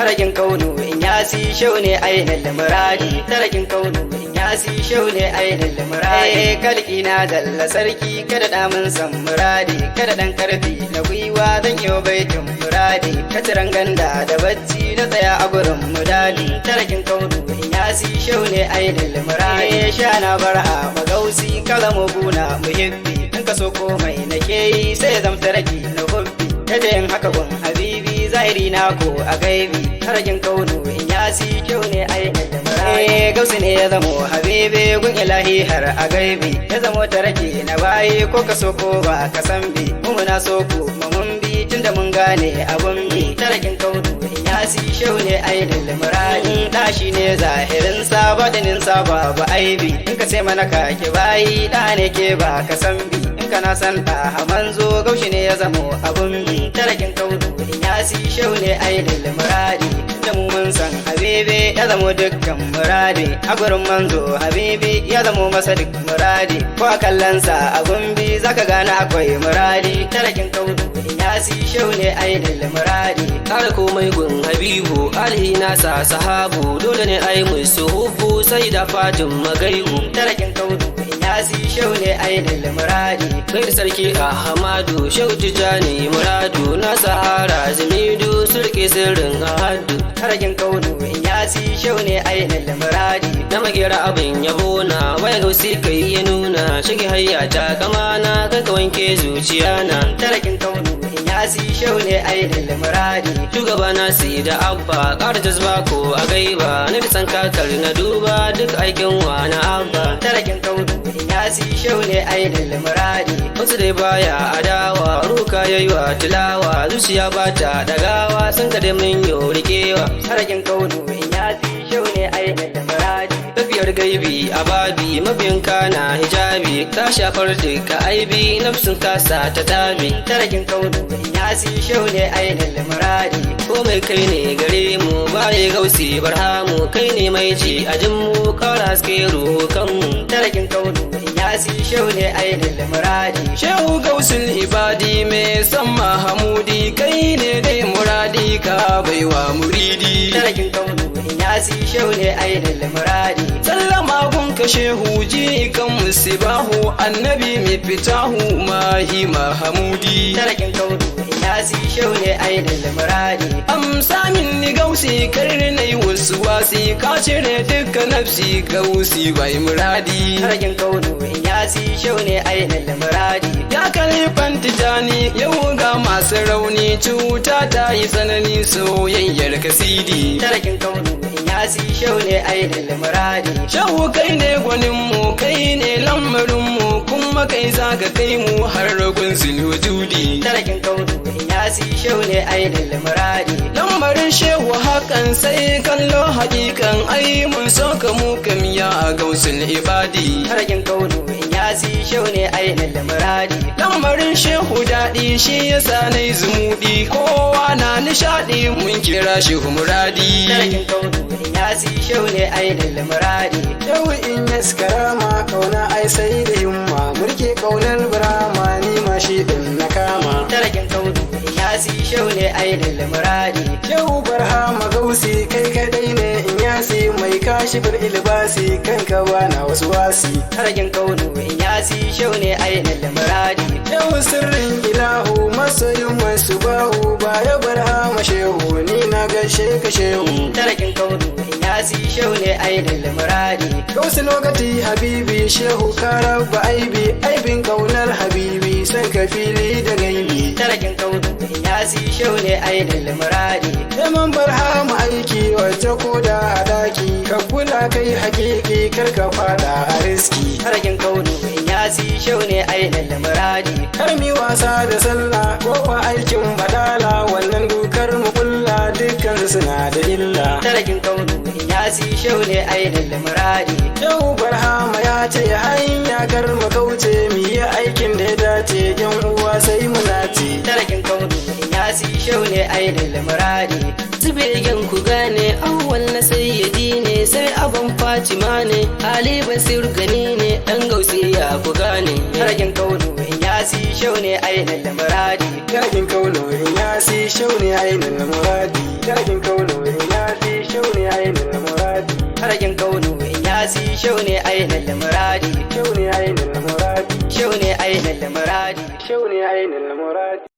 tarakin kaunu in yasi shau ne ainihin muradi tarakin kaunu in yasi shau ne ainihin muradi kalki na dalla sarki kada da mun san muradi kada dan karfi na gwiwa zan yi baitin muradi katiran ganda da bacci na tsaya a gurin mudadi tarakin kaunu in yasi shau ne ainihin muradi sha na barha magausi kala mu guna muhibbi in ka so komai nake yi sai zan taraki na hubbi kada yin haka gun habibi zahiri na ko a gaibi tarakin kaunu in yasi kyau ne ainihin muradi gausi ne ya zamo habibi gun ilahi har a gaibi ya zamo taraki na bayi ko ka so ko ba ka san bi mu na so ku mun bi tunda mun gane abun bi tarakin kaunu in yasi kyau ne ainihin muradi dashi ne zahirin sa badinin sa babu aibi in ka ce mana ka ki bayi da ne ke ba ka san bi kana san da manzo gaushi ne ya zamo abun bi tarakin kaunu in yasi shau ne ainihin muradi da mu mun san habibi ya zamo dukkan muradi a gurin manzo habibi ya zamo masa duk muradi ko a kallonsa abun bi zaka gane akwai muradi tarakin kaunu in yasi shau ne ainihin muradi kare komai gun habibu alhi nasa sahabu dole ne ai musu hubbu sai da fatin magaibu tarakin kaunu yasi shau ne ainihin muradi kai sarki ahmadu shau tijani muradu na sahara zimidu surke sirrin ahadu tarakin kaunu in yasi shau ne ainihin muradi na magera abin yabo na waya gausi kai ya nuna shige hayya ta kamana kanka wanke zuciya na tarakin kaunu in yasi shau ne ainihin muradi shugaba na si da abba ƙara jazba ko a gaiba na da san kakar na duba duk aikin wa na abba tarakin kaunu yasi shau ne ainihin muradi wasu dai baya adawa ruka yayi wa tilawa zuciya ba ta dagawa sun ka dai mun yo rikewa tarakin kaunu yasi shau ne ainihin muradi tafiyar gaibi a babi mabiyin kana hijabi ka shafar duka aibi nafsin kasa ta tabi tarakin kaunu yasi shau ne ainihin muradi komai kai ne gare mu baye gausi barhamu kai ne mai ji a jinmu kara haske ruhu kanmu tarakin kaunu yasi shau ne ainihin muradi shehu gausul ibadi mai san mahamudi kai ne dai muradi ka baiwa muridi tarakin kaunu yasi shau ne ainihin muradi sallama gun ka shehu ji kan musibahu annabi mai fitahu mahi mahamudi tarakin kaunu yasi shau ne ainihin muradi amsa min ni gausi karni na yi wasu wasi ka cire duka nafsi gausi bai muradi tarakin kaunu yasi shau ne ainihin muradi ya kalifan tijani yau ga masu rauni cuta ta yi tsanani soyayyar kasidi tarakin kaunu yasi shau ne ainihin muradi shehu kai ne gwaninmu kai ne lamarinmu kuma kai zaka kai mu har ragun zulhujudi tarakin kaunu yasi shau ne ainihin muradi lamarin shehu hakan sai kallo hakikan ai mun soka mu kam ya gausul ibadi tarakin kaunu yasi shau ne ainihin muradi lamarin shehu daɗi shi yasa nai zumudi kowa na nishadi mun kira shehu muradi tarakin kaunu yasi shau ne ainihin muradi yau in yaskarama kauna ai sai da himma murke kaunar birama ni ma shi din na kama tarakin kaunu yasi shau ne ainihin muradi yau barhama gausi kai kadai ne in yasi mai kashi bar ilbasi kanka bana wasu wasi tarakin kaunu yasi shau ne ainihin muradi yau sirrin ilahu masoyin masu bahu baya barhama shehu ni na gaishe ka shehu tarakin kaunu yasi shau ne ainihin muradi gausi lokaci habibi shehu ka rabba aibi aibin kaunar habibi san ka fili da gaibi tarakin kaunu yasi shau ne ainihin muradi neman barhama aiki wacce ko da a daki ka kula kai hakiki kar ka fada a riski tarakin kaunu yasi shau ne ainihin muradi kar mi wasa da sallah ko kwa aikin badala wannan dukar mu kulla dukkan suna da illa tarakin kaunu yasi shau ne ainihin muradi yau barhama ya ce hanya kar mu kauce mu yi aikin da ya dace yan uwa sai mu nace tarakin kaunu yasi shau ne ainihin muradi zubegen ku gane awwal na sayyidi ne sai abin fatima ne ali basir gani ne dan gausiya ku gane tarakin kaunu yasi shau ne ainihin muradi Yakin kauno in yasi shau ne ainihin muradi. Yakin kauno in ainihin muradi. Sarkin kaunu in yasi shau ne ainihin muradi. Shau ne ainihin muradi. Shau ne ainihin muradi. Shau ne ainihin muradi.